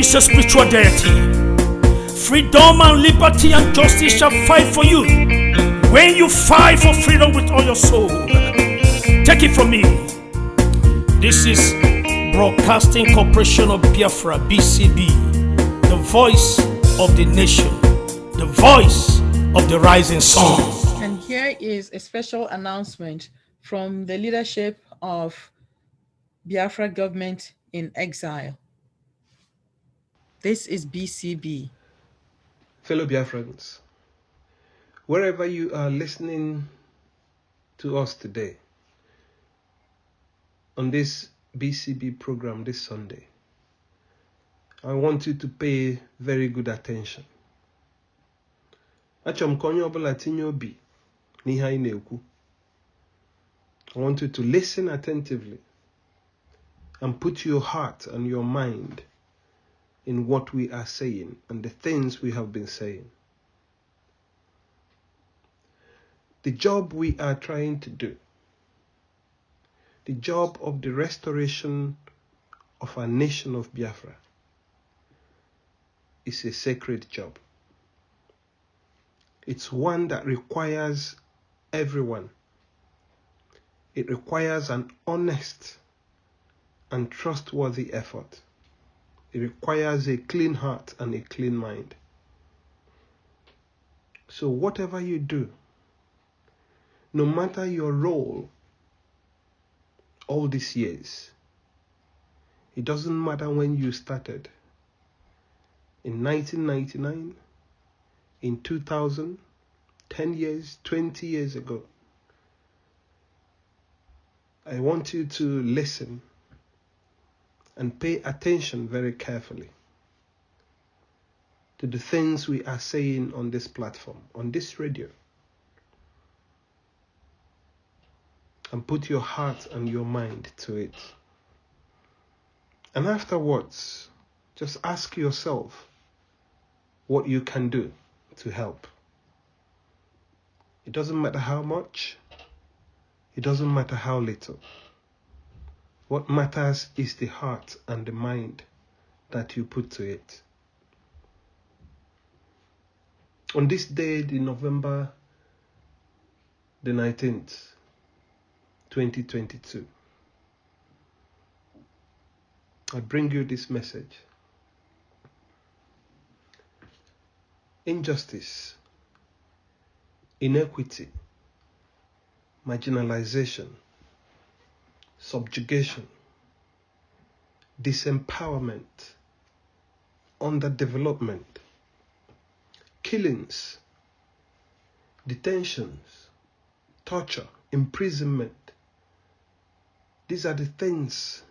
is a spiritual deity. Freedom and liberty and justice shall fight for you. When you fight for freedom with all your soul, take it from me. This is Broadcasting Corporation of Biafra, BCB, the voice of the nation, the voice of the rising sun. And here is a special announcement from the leadership of Biafra government in exile. This is BCB. Fellow Biafrans, wherever you are listening to us today, on this BCB program this Sunday, I want you to pay very good attention. I want you to listen attentively and put your heart and your mind in what we are saying and the things we have been saying. The job we are trying to do, the job of the restoration of our nation of Biafra, is a sacred job. It's one that requires everyone. It requires an honest and trustworthy effort. It requires a clean heart and a clean mind. So whatever you do, no matter your role all these years, it doesn't matter when you started, in 1999, in 2000, 10 years, 20 years ago, I want you to listen and pay attention very carefully to the things we are saying on this platform, on this radio. And put your heart and your mind to it. And afterwards, just ask yourself what you can do to help. It doesn't matter how much, it doesn't matter how little. What matters is the heart and the mind that you put to it. On this day, November the 19th, 2022, I bring you this message. Injustice, inequity, marginalization, subjugation, disempowerment, underdevelopment, killings, detentions, torture, imprisonment. These are the things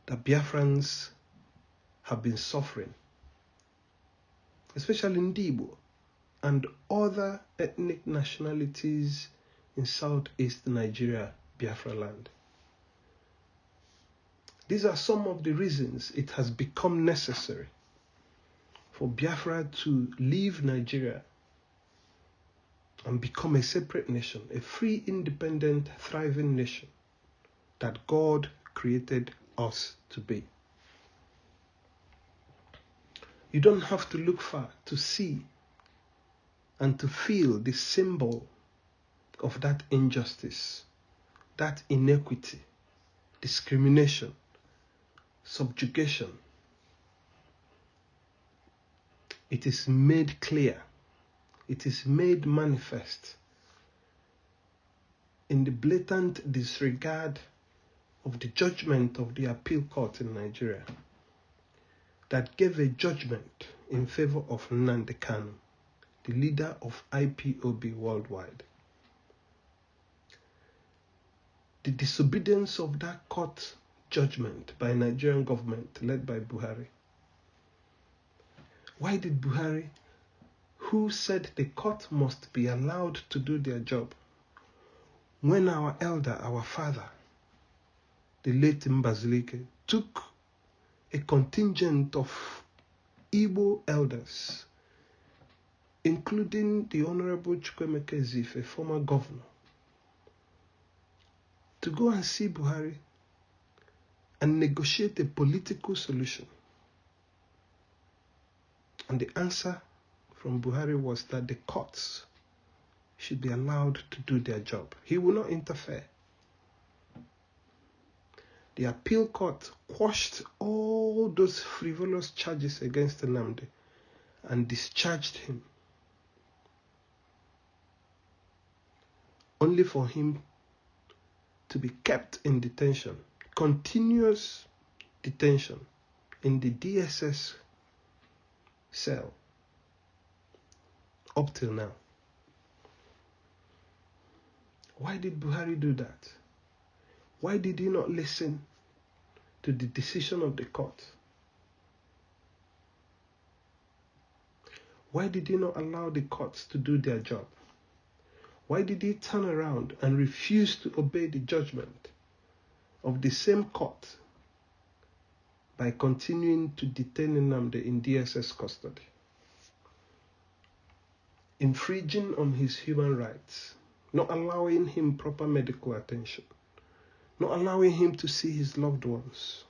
that Biafrans have been suffering, especially in Igbo and other ethnic nationalities in southeast Nigeria, Biafra land. These are some of the reasons it has become necessary for Biafra to leave Nigeria and become a separate nation, a free, independent, thriving nation that God created us to be. You don't have to look far to see and to feel the symbol of that injustice, that inequity, discrimination, subjugation. It is made clear, it is made manifest in the blatant disregard of the judgment of the appeal court in Nigeria that gave a judgment in favor of Nnamdi Kanu, the leader of IPOB worldwide. The disobedience of that court judgment by Nigerian government led by Buhari. Why did Buhari, who said the court must be allowed to do their job, when our elder, our father, the late Mbazulike, took a contingent of Igbo elders, including the Honorable Chukwemeka Ezife, former governor, to go and see Buhari and negotiate a political solution And the answer from Buhari was that the courts should be allowed to do their job. He will not interfere. The appeal court quashed all those frivolous charges against Nnamdi and discharged him, only for him to be kept in detention, continuous detention in the DSS cell up till now. Why did Buhari do that? Why did he not listen to the decision of the court? Why did he not allow the courts to do their job? Why did he turn around and refuse to obey the judgment of the same court by continuing to detain Nnamdi in DSS custody, infringing on his human rights, not allowing him proper medical attention, not allowing him to see his loved ones,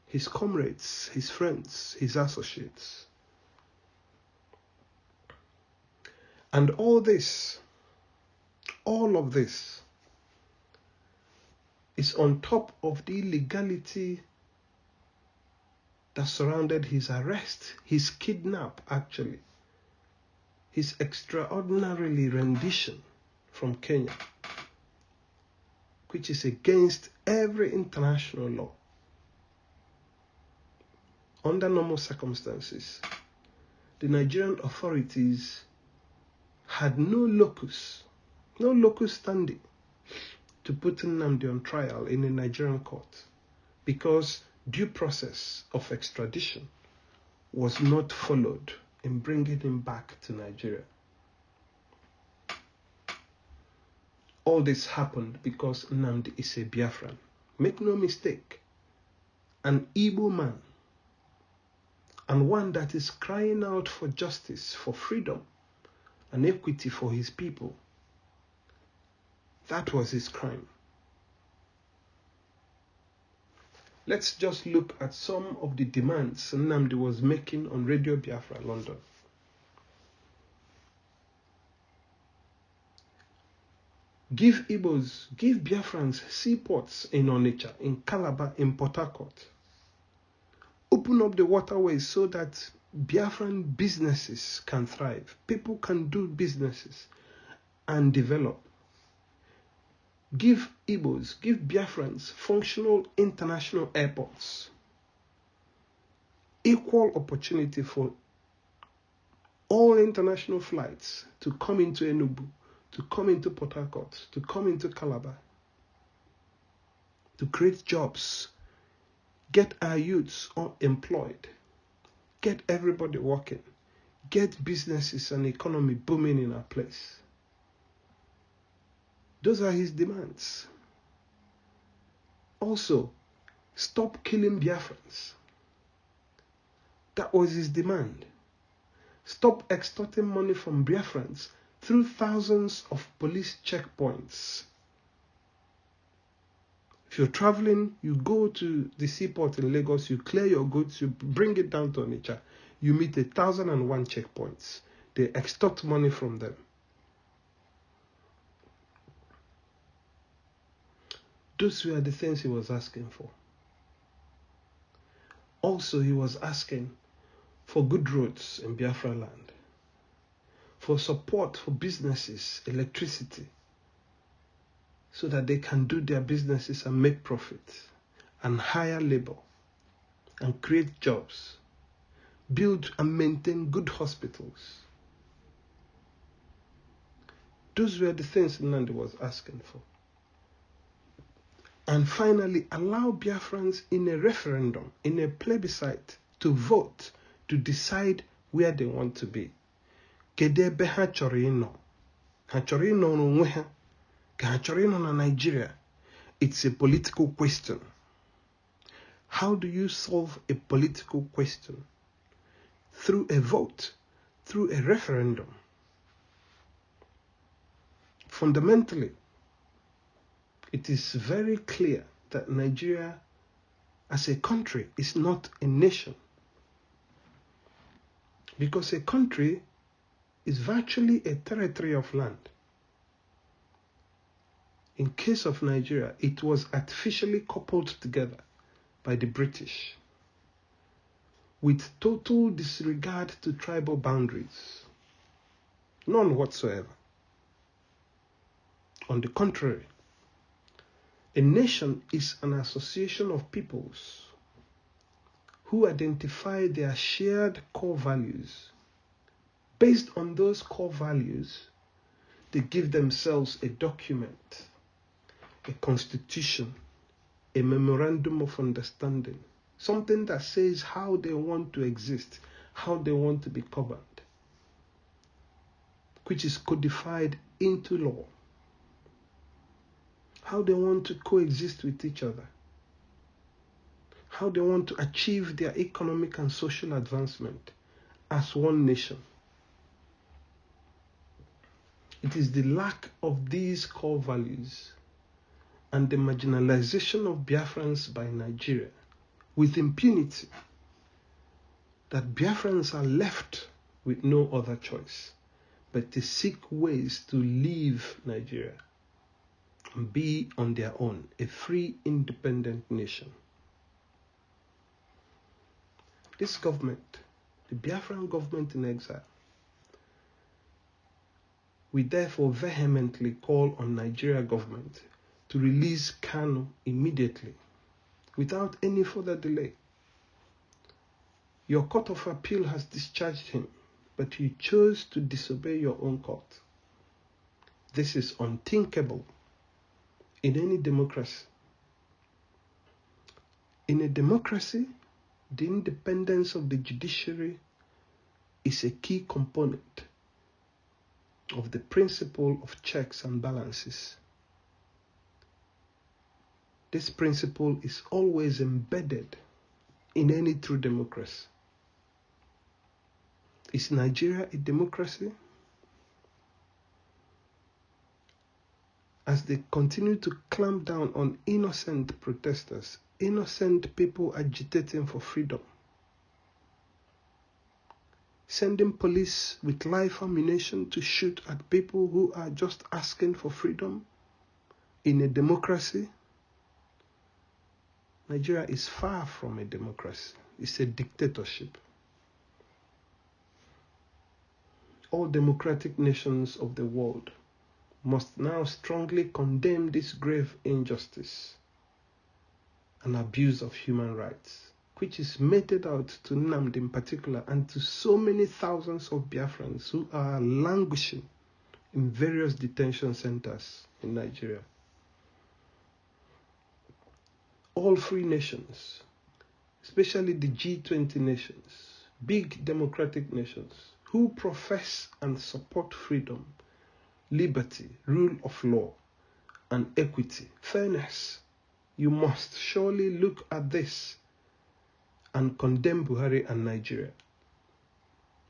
his comrades, his friends, his associates? And all of this is on top of the illegality that surrounded his arrest, his kidnap actually, his extraordinarily rendition from Kenya, which is against every international law. Under normal circumstances, the Nigerian authorities had no locus standing to put Nnamdi on trial in a Nigerian court, because due process of extradition was not followed in bringing him back to Nigeria. All this happened because Nnamdi is a Biafran. Make no mistake, an Igbo man, and one that is crying out for justice, for freedom, and equity for his people. That was his crime. Let's just look at some of the demands Nnamdi was making on Radio Biafra London. Give Igbos, give Biafrans seaports in Onitsha, in Calabar, in Port Harcourt. Open up the waterways so that Biafran businesses can thrive. People can do businesses and develop. Give Igbos, give Biafrans functional international airports. Equal opportunity for all international flights to come into Enugu, to come into Port Harcourt, to come into Calabar, to create jobs, get our youths employed, get everybody working, get businesses and economy booming in our place. Those are his demands. Also, stop killing Biafrans. That was his demand. Stop extorting money from Biafrans through thousands of police checkpoints. If you're traveling, you go to the seaport in Lagos, you clear your goods, you bring it down to Onitsha, you meet 1,001 checkpoints. They extort money from them. Those were the things he was asking for. Also, he was asking for good roads in Biafra land, for support for businesses, electricity, so that they can do their businesses and make profit, and hire labor, and create jobs, build and maintain good hospitals. Those were the things Nnamdi was asking for. And finally, allow Biafrans in a referendum, in a plebiscite, to vote, to decide where they want to be. Kedebe ha chọrọ ịnọ. Ha chọrọ ịnọ n'onwe ha. Ka ha chọrọ ịnọ na Nigeria. It's a political question. How do you solve a political question? Through a vote, through a referendum. Fundamentally, it is very clear that Nigeria as a country is not a nation. Because a country is virtually a territory of land. In case of Nigeria, it was artificially coupled together by the British with total disregard to tribal boundaries. None whatsoever. On the contrary, a nation is an association of peoples who identify their shared core values. Based on those core values, they give themselves a document, a constitution, a memorandum of understanding, something that says how they want to exist, how they want to be governed, which is codified into law, how they want to coexist with each other, how they want to achieve their economic and social advancement as one nation. It is the lack of these core values and the marginalization of Biafrans by Nigeria with impunity that Biafrans are left with no other choice but to seek ways to leave Nigeria and be on their own, a free, independent nation. This government, the Biafran government in exile, we therefore vehemently call on Nigeria government to release Kanu immediately, without any further delay. Your court of appeal has discharged him, but you chose to disobey your own court. This is unthinkable in any democracy. In a democracy, the independence of the judiciary is a key component of the principle of checks and balances. This principle is always embedded in any true democracy. Is Nigeria a democracy? As they continue to clamp down on innocent protesters, innocent people agitating for freedom, sending police with live ammunition to shoot at people who are just asking for freedom in a democracy, Nigeria is far from a democracy. It's a dictatorship. All democratic nations of the world must now strongly condemn this grave injustice and abuse of human rights, which is meted out to Nnamdi in particular and to so many thousands of Biafrans who are languishing in various detention centers in Nigeria. All free nations, especially the G20 nations, big democratic nations, who profess and support freedom, liberty, rule of law, and equity, fairness, you must surely look at this and condemn Buhari and Nigeria.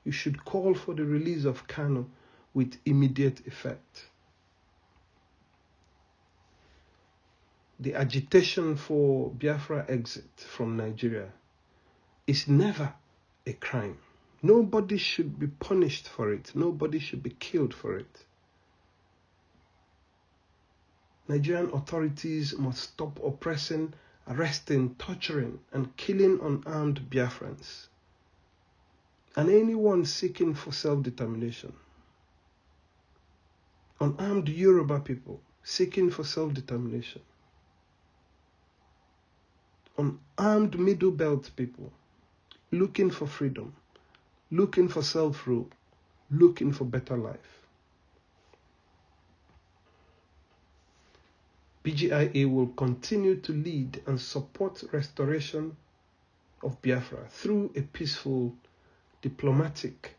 You should call for the release of Kanu with immediate effect. The agitation for Biafra exit from Nigeria is never a crime. Nobody should be punished for it. Nobody should be killed for it. Nigerian authorities must stop oppressing, arresting, torturing, and killing unarmed Biafrans and anyone seeking for self-determination. Unarmed Yoruba people seeking for self-determination. Unarmed Middle Belt people looking for freedom, looking for self-rule, looking for better life. BGIA will continue to lead and support restoration of Biafra through a peaceful, diplomatic,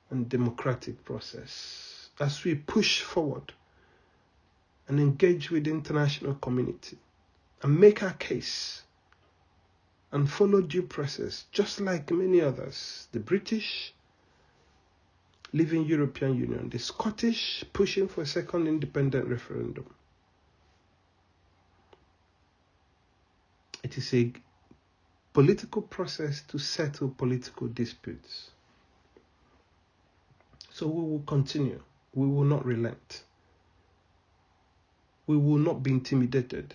and democratic process as we push forward and engage with the international community and make our case and follow due process, just like many others. The British leaving European Union, the Scottish pushing for a second independent referendum. It is a political process to settle political disputes. So we will continue. We will not relent. We will not be intimidated,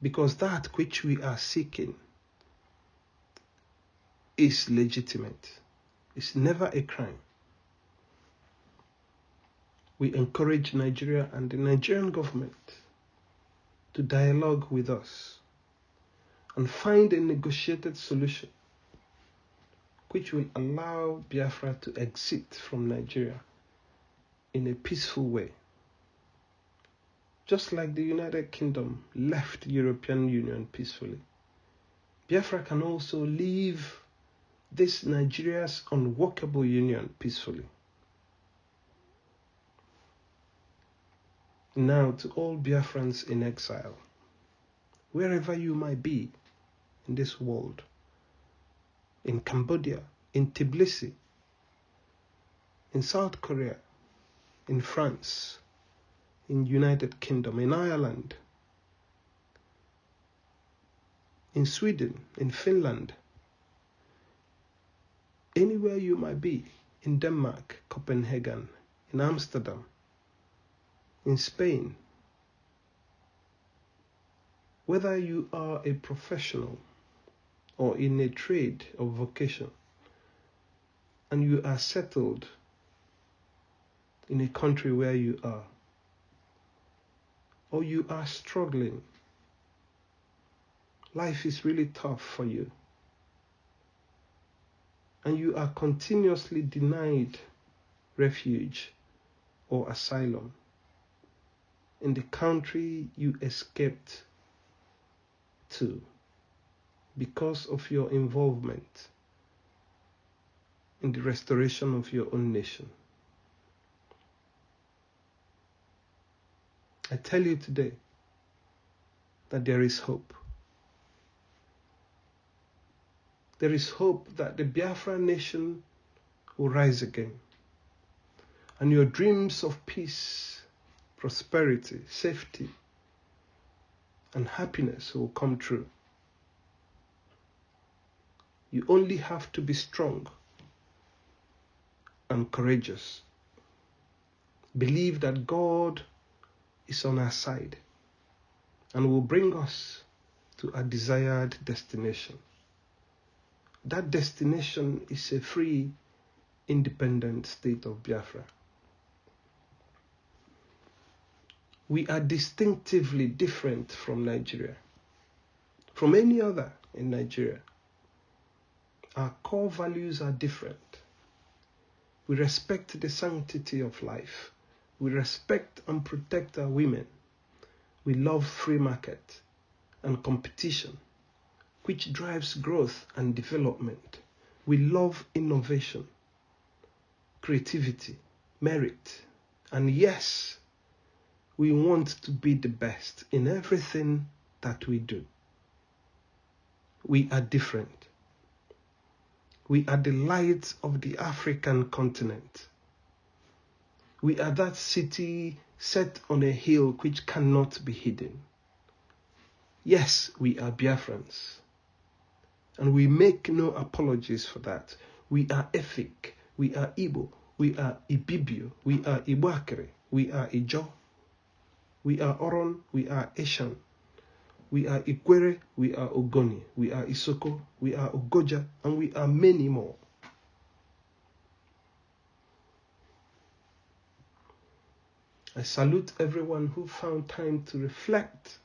because that which we are seeking is legitimate. It's never a crime. We encourage Nigeria and the Nigerian government to dialogue with us and find a negotiated solution which will allow Biafra to exit from Nigeria in a peaceful way. Just like the United Kingdom left the European Union peacefully, Biafra can also leave this Nigeria's unworkable union peacefully. Now, to all Biafrans in exile, wherever you might be in this world, in Cambodia, in Tbilisi, in South Korea, in France, in United Kingdom, in Ireland, in Sweden, in Finland, anywhere you might be, in Denmark, Copenhagen, in Amsterdam, in Spain, whether you are a professional or in a trade or vocation, and you are settled in a country where you are, or you are struggling, life is really tough for you, and you are continuously denied refuge or asylum in the country you escaped to because of your involvement in the restoration of your own nation. I tell you today that there is hope. There is hope that the Biafra nation will rise again, and your dreams of peace, prosperity, safety, and happiness will come true. You only have to be strong and courageous. Believe that God is on our side and will bring us to a desired destination. That destination is a free, independent state of Biafra. We are distinctively different from Nigeria, from any other in Nigeria. Our core values are different. We respect the sanctity of life. We respect and protect our women. We love free market and competition, which drives growth and development. We love innovation, creativity, merit, and yes, we want to be the best in everything that we do. We are different. We are the light of the African continent. We are that city set on a hill which cannot be hidden. Yes, we are Biafrans, and we make no apologies for that. We are Efik, we are Igbo, we are Ibibio, we are Iwakere, we are Ijo, we are Oron, we are Eshan, we are Ikwere, we are Ogoni, we are Isoko, we are Ogoja, and we are many more. I salute everyone who found time to reflect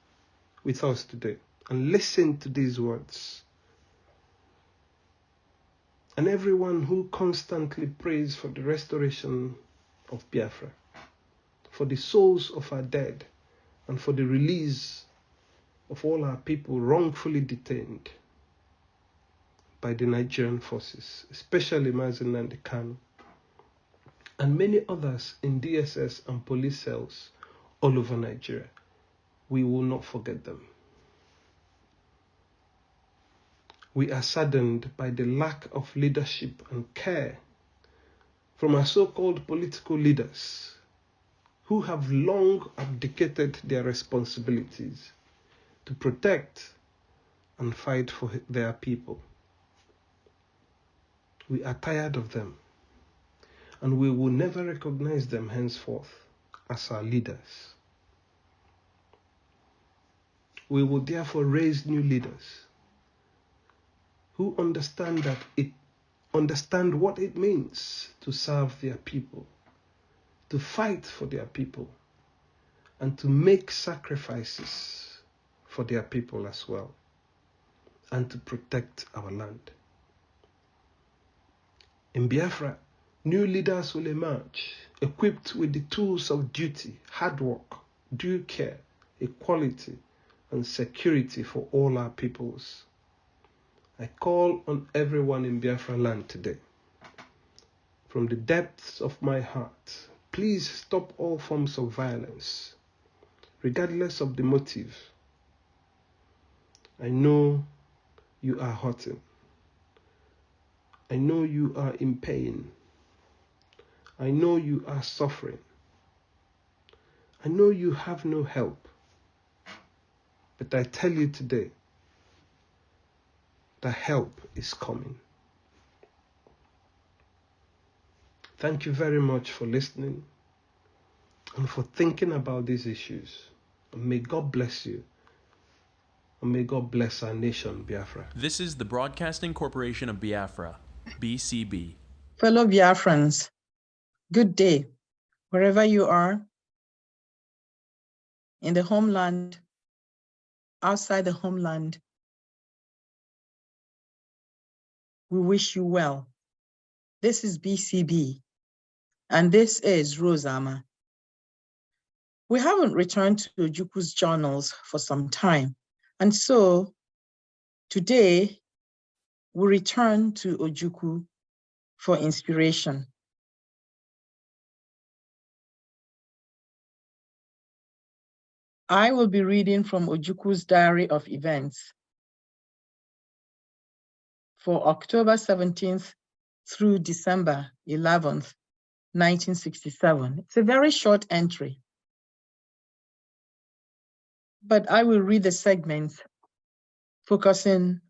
with us today and listen to these words. And everyone who constantly prays for the restoration of Biafra, for the souls of our dead, and for the release of all our people wrongfully detained by the Nigerian forces, especially Mazi Nnamdi Kanu, and many others in DSS and police cells all over Nigeria. We will not forget them. We are saddened by the lack of leadership and care from our so-called political leaders who have long abdicated their responsibilities to protect and fight for their people. We are tired of them, and we will never recognize them henceforth as our leaders. We will therefore raise new leaders who understand what it means to serve their people, to fight for their people, and to make sacrifices for their people as well, and to protect our land. In Biafra, new leaders will emerge, equipped with the tools of duty, hard work, due care, equality, and security for all our peoples. I call on everyone in Biafra land today, from the depths of my heart, please stop all forms of violence, regardless of the motive. I know you are hurting. I know you are in pain. I know you are suffering. I know you have no help. But I tell you today, the help is coming. Thank you very much for listening and for thinking about these issues. And may God bless you. And may God bless our nation, Biafra. This is the Broadcasting Corporation of Biafra, BCB. Fellow Biafrans, good day, wherever you are, in the homeland, outside the homeland. We wish you well. This is BCB, and this is Rosama. We haven't returned to Ojukwu's journals for some time, and so today we return to Ojukwu for inspiration. I will be reading from Ojukwu's Diary of Events for October 17th through December 11th, 1967. It's a very short entry, but I will read the segments focusing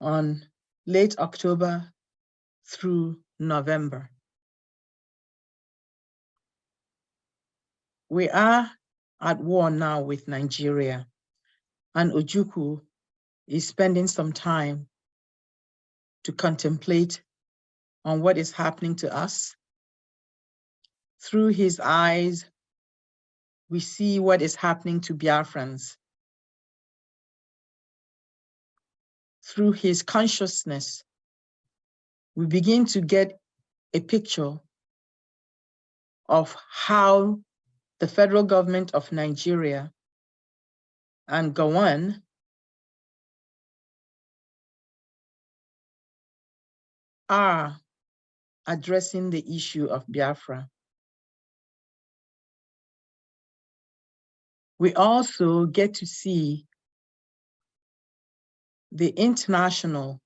on late October through November. We are at war now with Nigeria, and Ojukwu is spending some time to contemplate on what is happening to us. Through his eyes, we see what is happening to Biafrans. Through his consciousness, we begin to get a picture of how the federal government of Nigeria and Gowon are addressing the issue of Biafra. We also get to see the international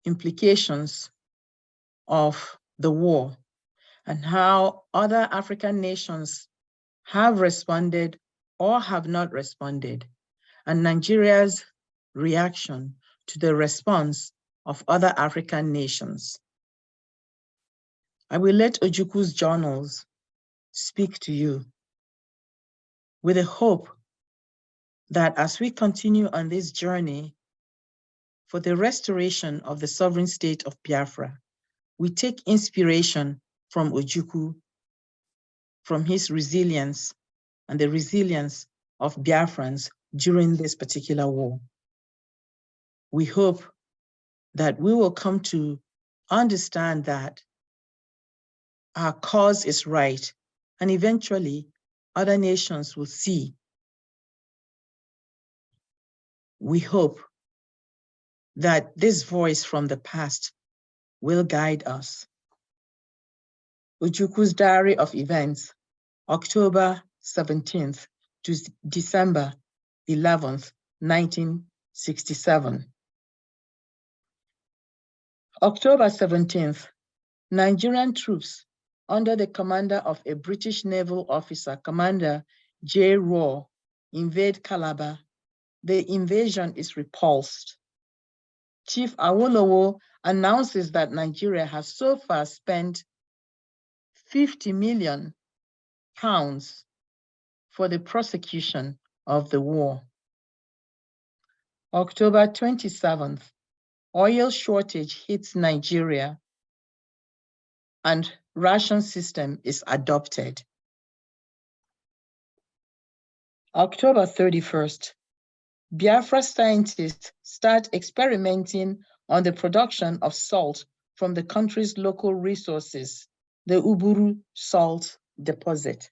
implications of the war and how other African nations have responded or have not responded, and Nigeria's reaction to the response of other African nations. I will let Ojukwu's journals speak to you with the hope that as we continue on this journey for the restoration of the sovereign state of Biafra, we take inspiration from Ojukwu, from his resilience and the resilience of Biafrans during this particular war. We hope that we will come to understand that our cause is right, and eventually other nations will see. We hope that this voice from the past will guide us. Ojukwu's Diary of Events, October 17th to December 11th, 1967. October 17th, Nigerian troops under the commander of a British naval officer, Commander J. Raw, invade Calabar. The invasion is repulsed. Chief Awolowo announces that Nigeria has so far spent £50 million for the prosecution of the war. October 27th, oil shortage hits Nigeria and ration system is adopted. October 31st, Biafra scientists start experimenting on the production of salt from the country's local resources, the Uburu Salt Deposit.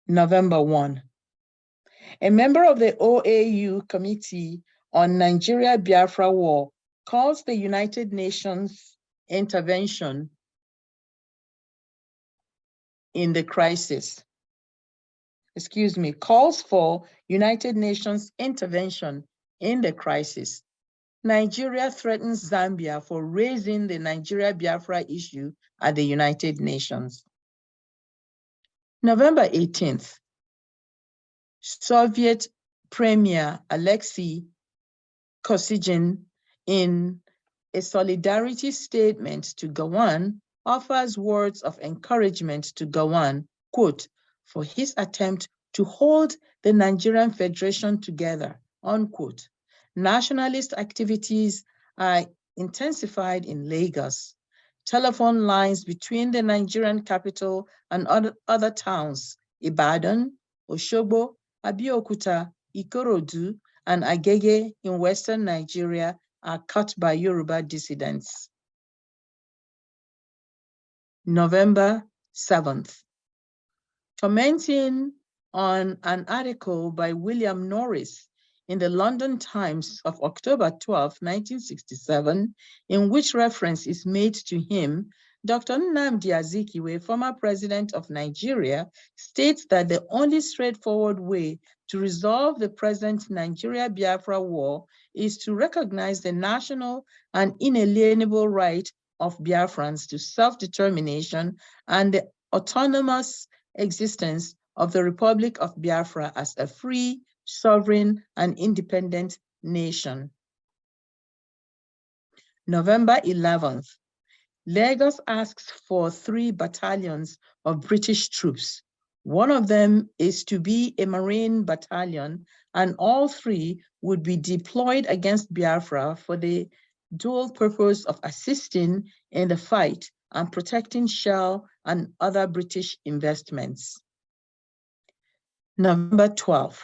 November 1, a member of the OAU Committee on Nigeria-Biafra War calls the United Nations intervention in the crisis. Calls for United Nations intervention in the crisis. Nigeria threatens Zambia for raising the Nigeria-Biafra issue at the United Nations. November 18th, Soviet Premier Alexei Kosygin, in a solidarity statement to Gowon, offers words of encouragement to Gowon, quote, for his attempt to hold the Nigerian Federation together, unquote. Nationalist activities are intensified in Lagos. Telephone lines between the Nigerian capital and other towns, Ibadan, Osogbo, Abeokuta, Ikorodu, and Agege in Western Nigeria are cut by Yoruba dissidents. November 7th, commenting on an article by William Norris in the London Times of October 12, 1967, in which reference is made to him, Dr. Nnamdi Azikiwe, former president of Nigeria, states that the only straightforward way to resolve the present Nigeria-Biafra war is to recognize the national and inalienable right of Biafrans to self-determination and the autonomous existence of the Republic of Biafra as a free, sovereign, and independent nation. November 11th, Lagos asks for 3 battalions of British troops. One of them is to be a Marine battalion, and all 3 would be deployed against Biafra for the dual purpose of assisting in the fight and protecting Shell and other British investments. November 12th,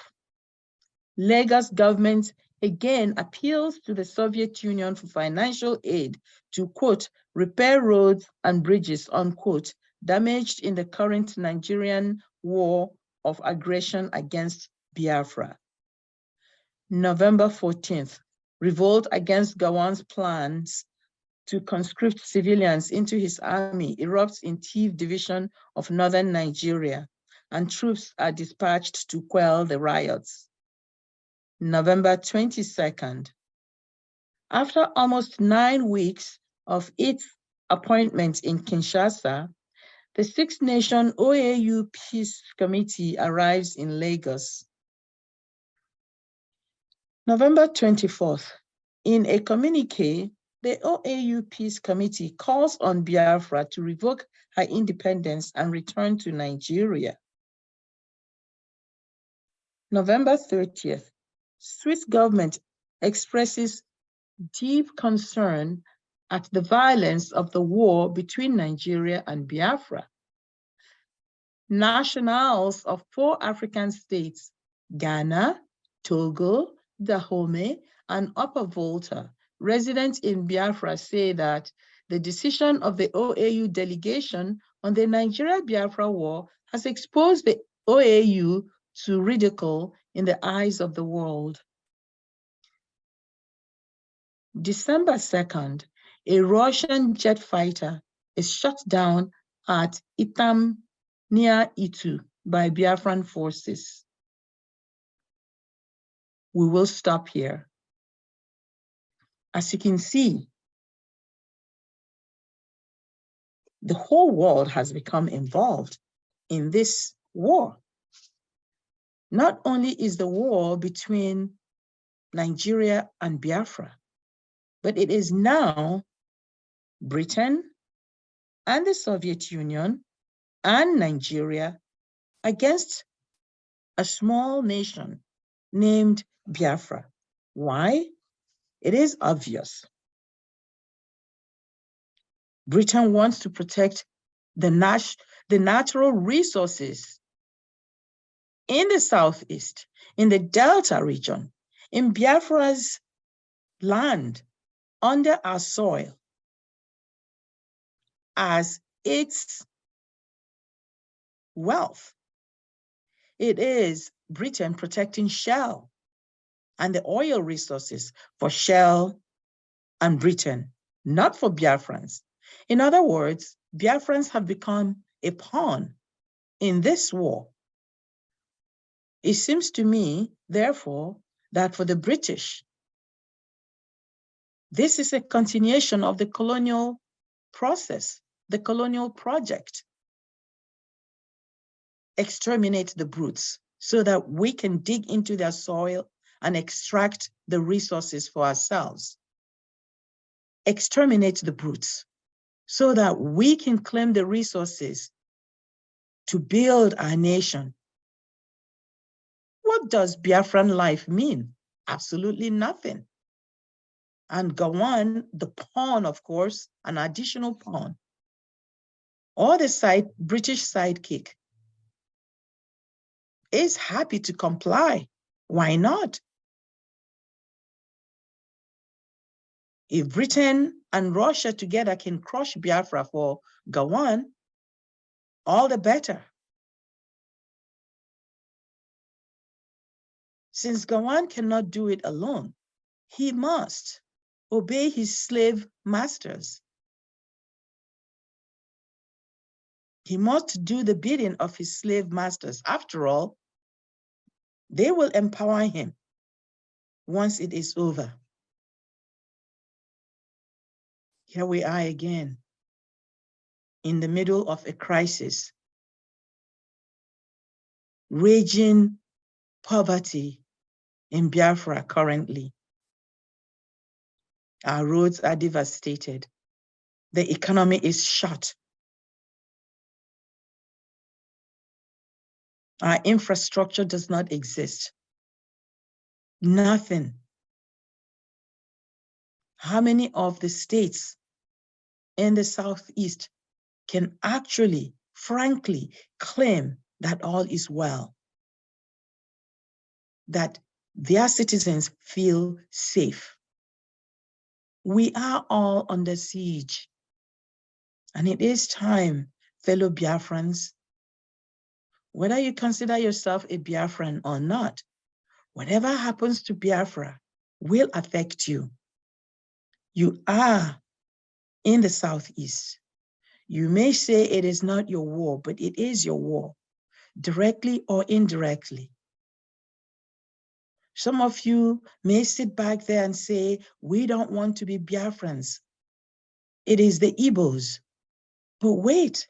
Lagos government again appeals to the Soviet Union for financial aid to, quote, repair roads and bridges, unquote, damaged in the current Nigerian war of aggression against Biafra. November 14th, revolt against Gowon's plans to conscript civilians into his army erupts in Tiv Division of northern Nigeria, and troops are dispatched to quell the riots. November 22nd, after almost 9 weeks of its appointment in Kinshasa, the Six Nation OAU Peace Committee arrives in Lagos. November 24th, in a communique, the OAU Peace Committee calls on Biafra to revoke her independence and return to Nigeria. November 30th, Swiss government expresses deep concern at the violence of the war between Nigeria and Biafra. Nationals of 4 African states, Ghana, Togo, Dahomey, and Upper Volta, residents in Biafra, say that the decision of the OAU delegation on the Nigeria-Biafra war has exposed the OAU to ridicule in the eyes of the world. December 2nd, a Russian jet fighter is shot down at Itam near Itu by Biafran forces. We will stop here. As you can see, the whole world has become involved in this war. Not only is the war between Nigeria and Biafra. But it is now Britain and the Soviet Union and Nigeria against a small nation named Biafra. Why? It is obvious. Britain wants to protect the natural resources in the southeast, in the Delta region, in Biafra's land, under our soil, as its wealth. It is Britain protecting Shell and the oil resources for Shell and Britain, not for Biafrans. In other words, Biafrans have become a pawn in this war. It seems to me, therefore, that for the British, this is a continuation of the colonial process, the colonial project. Exterminate the brutes so that we can dig into their soil and extract the resources for ourselves. Exterminate the brutes so that we can claim the resources to build our nation. What does Biafran life mean? Absolutely nothing. And Gowon, the pawn, of course, an additional pawn, or the British sidekick, is happy to comply. Why not? If Britain and Russia together can crush Biafra for Gowon, all the better. Since Gowon cannot do it alone, he must obey his slave masters. He must do the bidding of his slave masters. After all, they will empower him once it is over. Here we are again, in the middle of a crisis, raging poverty in Biafra currently. Our roads are devastated. The economy is shut. Our infrastructure does not exist. Nothing. How many of the states in the Southeast can actually, frankly, claim that all is well, that their citizens feel safe? We are all under siege. And it is time, fellow Biafrans, whether you consider yourself a Biafran or not, whatever happens to Biafra will affect you. You are in the Southeast. You may say it is not your war, but it is your war, directly or indirectly. Some of you may sit back there and say, we don't want to be Biafrans. It is the Igbos. But wait,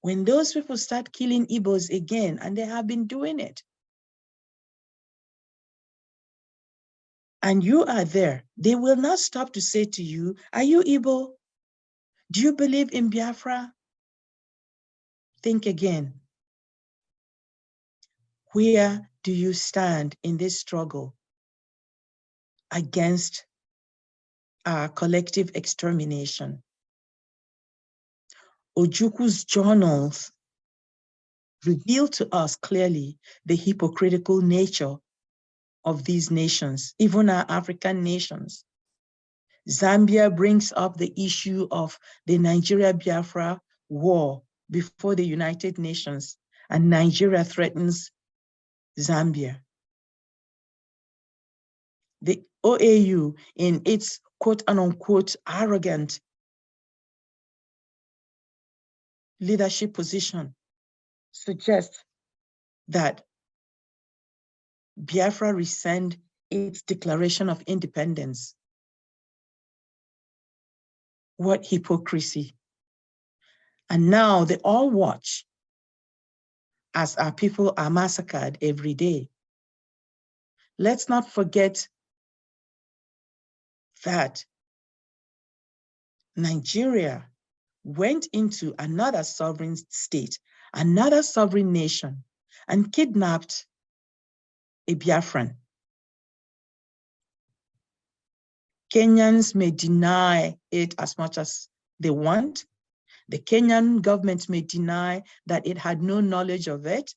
when those people start killing Igbos again, and they have been doing it, and you are there, they will not stop to say to you, are you Igbo? Do you believe in Biafra? Think again. Where do you stand in this struggle against our collective extermination? Ojukwu's journals reveal to us clearly the hypocritical nature of these nations, even our African nations. Zambia brings up the issue of the Nigeria-Biafra war before the United Nations, and Nigeria threatens Zambia. The OAU, in its quote unquote arrogant leadership position, suggests that Biafra rescind its declaration of independence. What hypocrisy. And now they all watch as our people are massacred every day. let's not forget that Nigeria went into another sovereign state, another sovereign nation, and kidnapped a Biafran. Kenyans may deny it as much as they want. The Kenyan government may deny that it had no knowledge of it.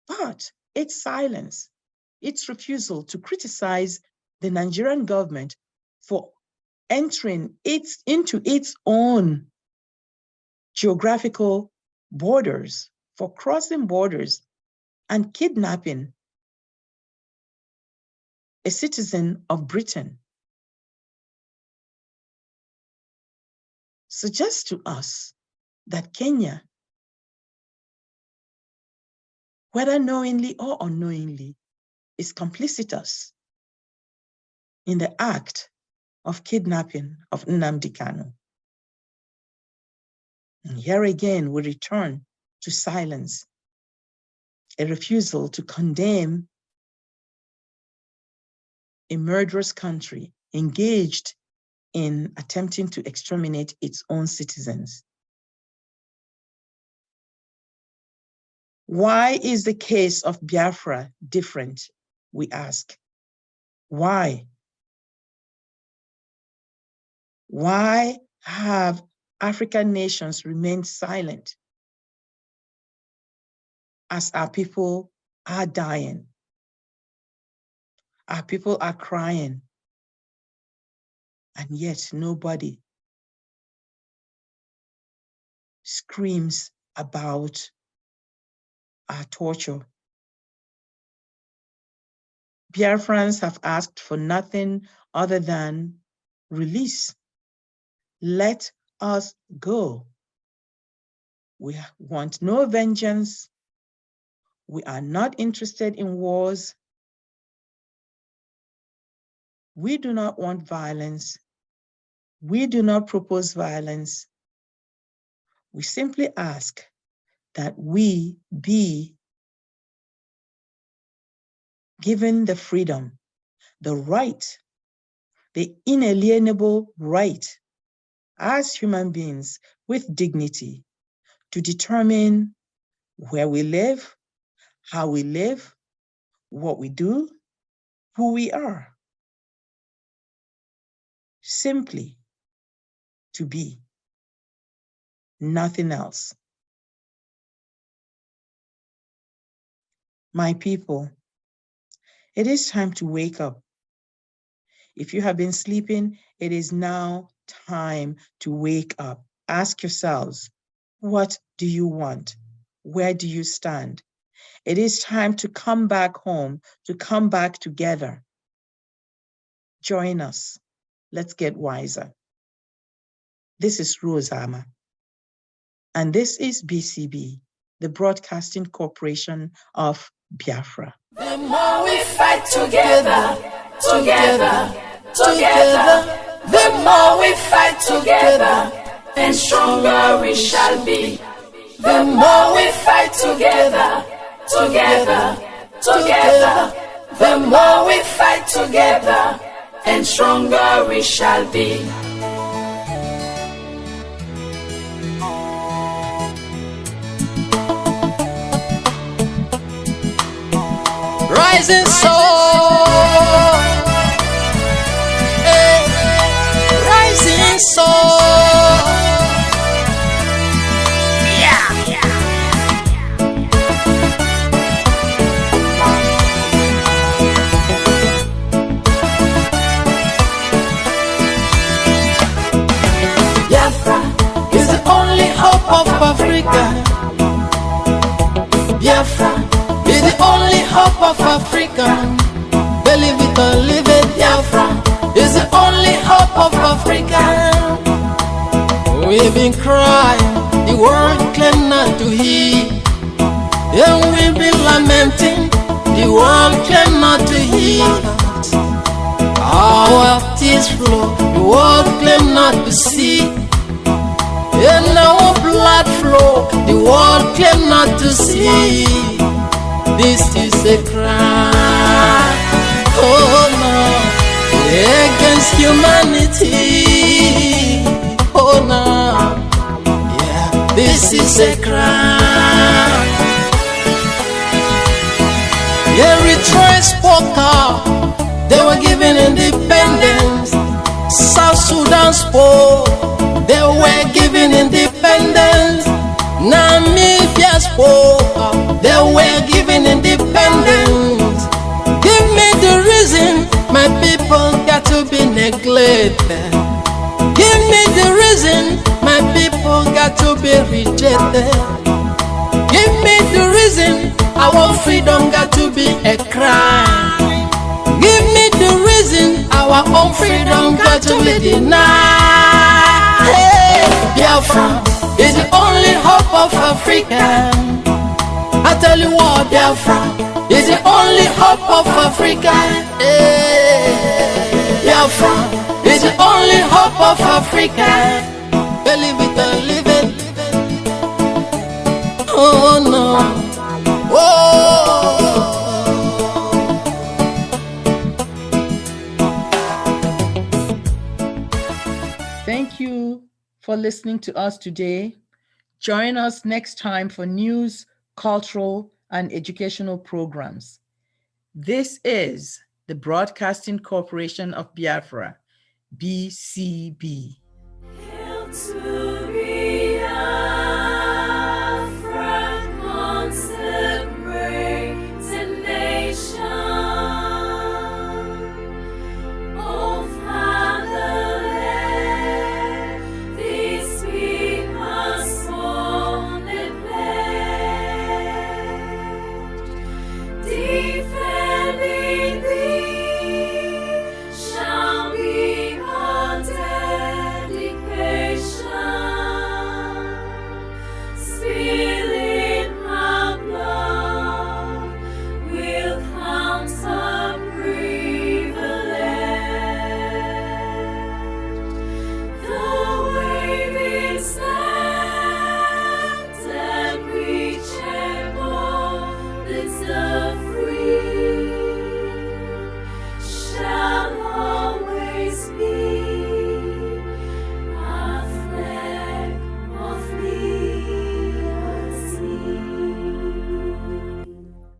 But its silence, its refusal to criticize the Nigerian government for entering into its own geographical borders, for crossing borders and kidnapping a citizen of Britain, suggests to us that Kenya, whether knowingly or unknowingly, is complicitous in the act of kidnapping of Nnamdi Kanu. And here again, we return to silence, a refusal to condemn a murderous country engaged in attempting to exterminate its own citizens. Why is the case of Biafra different, we ask? Why? Why have African nations remained silent as our people are dying? Our people are crying, and yet nobody screams about our torture. Biafrans have asked for nothing other than release. Let us go. We want no vengeance. We are not interested in wars. We do not want violence. We do not propose violence. We simply ask that we be given the freedom, the right, the inalienable right as human beings with dignity to determine where we live, how we live, what we do, who we are. Simply to be, nothing else. My people, it is time to wake up. If you have been sleeping, it is now time to wake up. Ask yourselves, what do you want? Where do you stand? It is time to come back home, to come back together. Join us. Let's get wiser. This is Rose Ama, and this is BCB, the Broadcasting Corporation of Biafra. The more we fight together, together, together, the more we fight together, and stronger we shall be. The more we fight together, together, together, the more we fight together, and stronger we shall be. Rising soul, hey, rising soul, yeah. Biafra is the only hope of Africa. Biafra is the only hope of Africa. Believe it or leave it, Biafra is the only hope of Africa. We've been crying, the world claim not to hear. And we've been lamenting, the world claim not to hear. Our tears flow, the world claim not to see. And our blood flow, the world claim not to see. This is a crime. Oh no, against humanity. Oh no, yeah, this is a crime. Eritrea spoke up, they were given independence. South Sudan spoke, they were given independence. Namibia spoke up, they were given independence. Give me the reason my people got to be neglected. Give me the reason my people got to be rejected. Give me the reason our freedom got to be a crime. Give me the reason our own freedom got to be denied. Hey, Biafra is the only hope of Africa. I tell you what, Biafra is the only hope of Africa. Hey, Biafra is the only hope of Africa. Believe it or leave it. Oh no. Oh. Thank you for listening to us today. Join us next time for news, cultural, and educational programs. This is the Broadcasting Corporation of Biafra, BCB. Hail to